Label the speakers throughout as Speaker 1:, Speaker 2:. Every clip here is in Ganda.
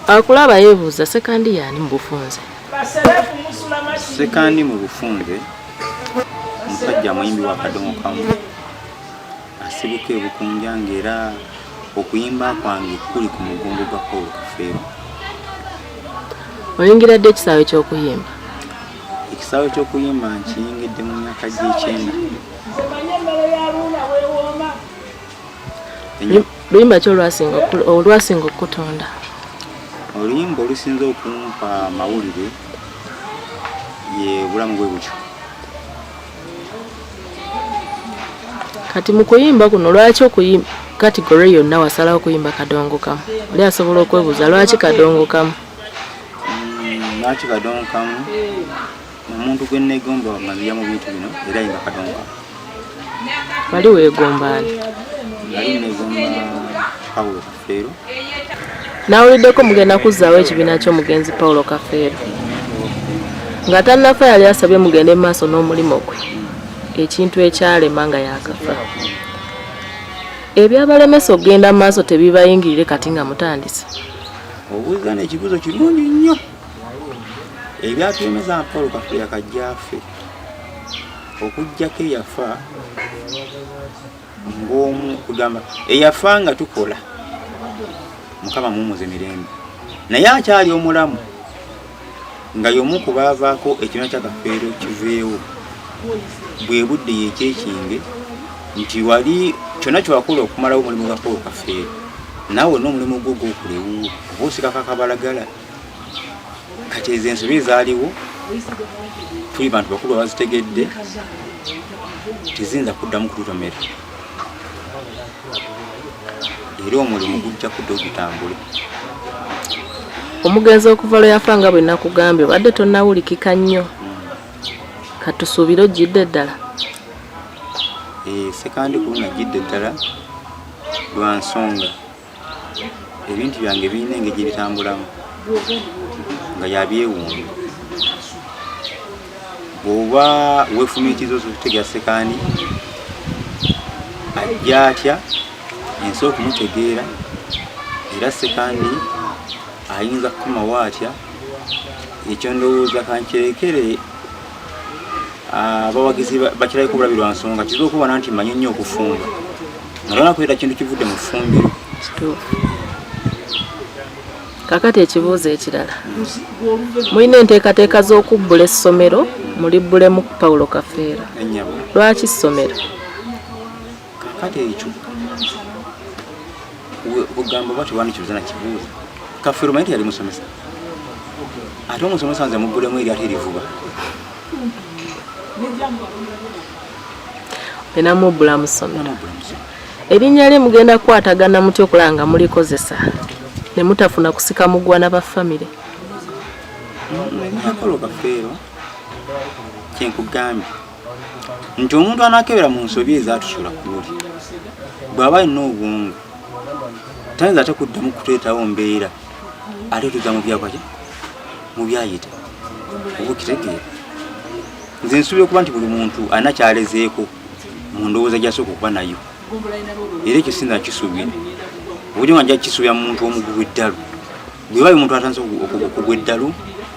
Speaker 1: Akulaba yeebuuza Ssekandi yaani mu bufunze.
Speaker 2: Ssekandi mu bufunze musajja muyimbi wa kadongo kamu asibuka ebukunja ng'era okuyimba kwange kuli ku mugongo gwa Paul Kafeero.
Speaker 1: Oyingira dde ekisaawe ky'okuyimba?
Speaker 2: Ekisaawe ky'okuyimba nkiyingidde mu myaka gy'ekyenda.
Speaker 1: Luyimba ki olwasinga okutonda?
Speaker 2: Oluyimba olusinza okumpa mawulire ye bulamu bwe butyo.
Speaker 1: Kati mu kuyimba kuno lwaki okuyimba kategori yonna wasalawo okuyimba kadongo kamu? Oli asobola okwebuuza lwaki kadongo kamu?
Speaker 2: Lwaki kadongo kamu? Omuntu gwe neegomba amaziya mu bintu bino era yimba kadongo kamu.
Speaker 1: Wali weegomba ani?
Speaker 2: Nali neegomba Paul Kafeero.
Speaker 1: Nawuliddeko mugenda kuzzaawo ekibiina ky'omugenzi Paul Kafeero. Nga tannafa yali asabye mugende mu maaso n'omulimu gwe. Ekintu ekyalema nga yakafa. Ebyabalemesa okugenda mu maaso tebibayingirire kati nga mutandise.
Speaker 2: Obuuza n'ekibuuzo kirungi nnyo. Ebyatulemesa Paul Kafeero yakajja afe. Okujjako eyafa ng'omu kugamba eyafa nga tukola Mukama mumuze mirembe. Naye akyali omulamu nga y'omu ku baavaako ekibiina kya Kafeero kiveewo. Bwe budde y'ekyekinge nti wali kyonna kyewakola okumalawo omulimu gwa Paul Kafeero naawe n'omulimu gwo gw'okulewo oba osikako akabalagala. Kati ezo ensobi ezaaliwo tuli bantu bakulu abazitegedde teziyinza kuddamu kututomera. Era omulimu gujja kudda ogutambule.
Speaker 1: Omugenzi okuva lwe yafa nga bwe nakugambye obadde tonnawulikika nnyo. Katusuubire ojjidde ddala?
Speaker 2: Ssekandi kuno najjidde ddala lwa nsonga ebintu byange birina engeri gye bitambulamu nga yabyewuunga. Bw'oba weefumiitiriza okutegera Ssekandi ajja atya ensi okumutegeera era Ssekandi ayinza kukomawo atya. Ekyo ndowooza kankirekere abawagizi bakirayiko obulabi lwa nsonga kiza okubona nti mmanyi nnyo okufumba nga lwona kwera kintu kivudde mu ffumbiro.
Speaker 1: Kakati ekibuuzo ekirala, mulina enteekateeka z'okubbula essomero mulibbulemu Paul Kafeero. Lwaki ssomero?
Speaker 2: Kakati ekyo bugamba bwati wanikibuuza na kibuuzo. Kafeero manyi yali musomesa ate omusomesa nze mubbulemu eri ate erivuba.
Speaker 1: Enamubbula mu ssomero. Erinnya lye mugenda kukwatagana muti okulanga mulikozesa ne mutafuna kusika mugwana ba famire.
Speaker 2: Paul Kafeero kyenkugambye nti omuntu anaakebera mu nsobi ezatusula ku luli bw'aba alina obwongo tayinza ate kuddamu kuteetawo mbeera ate tuza mu byakwaki mu byayita oba okitegeera. Nze nsuubira okuba nti buli muntu alina kyalezeeko mu ndowooza gy'asooka okuba nayo era ekyo sinza kisuubira obujo nga nja kisuubira mu muntu omu gw'eddalu. Bwe baali omuntu atandise okugwa eddalu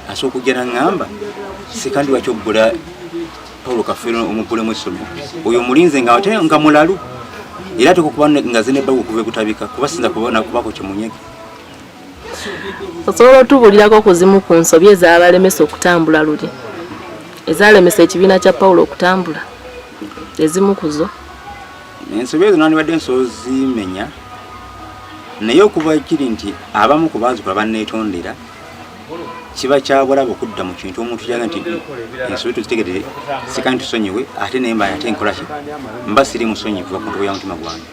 Speaker 2: asooka okujja n'aŋŋamba Ssekandi lwaki obbula Paul Kafeero omubbulemu essomero oyo mulinze nga ate nga mulalu era ate okuba nga ze nebbago okuva ekutabika kuba sinza kubako kyemunyege.
Speaker 1: Osobola otubulirako kuzimu ku nsobi ezaabalemesa okutambula luli ezaalemesa ekibiina kya Paul okutambula ezimu ku zo?
Speaker 2: Ensobi ezo nandibadde nsobola zimenya naye okuba kiri nti abamu ku baazikola banneetondera kiba kyabulaba okudda mu kintu omuntu kyaga nti ensobi tuzitegerere Ssekandi tusonyiwe ate naye mba ate nkola ki mba siri musonyivu kuva ku ntobo ya mutima gwange.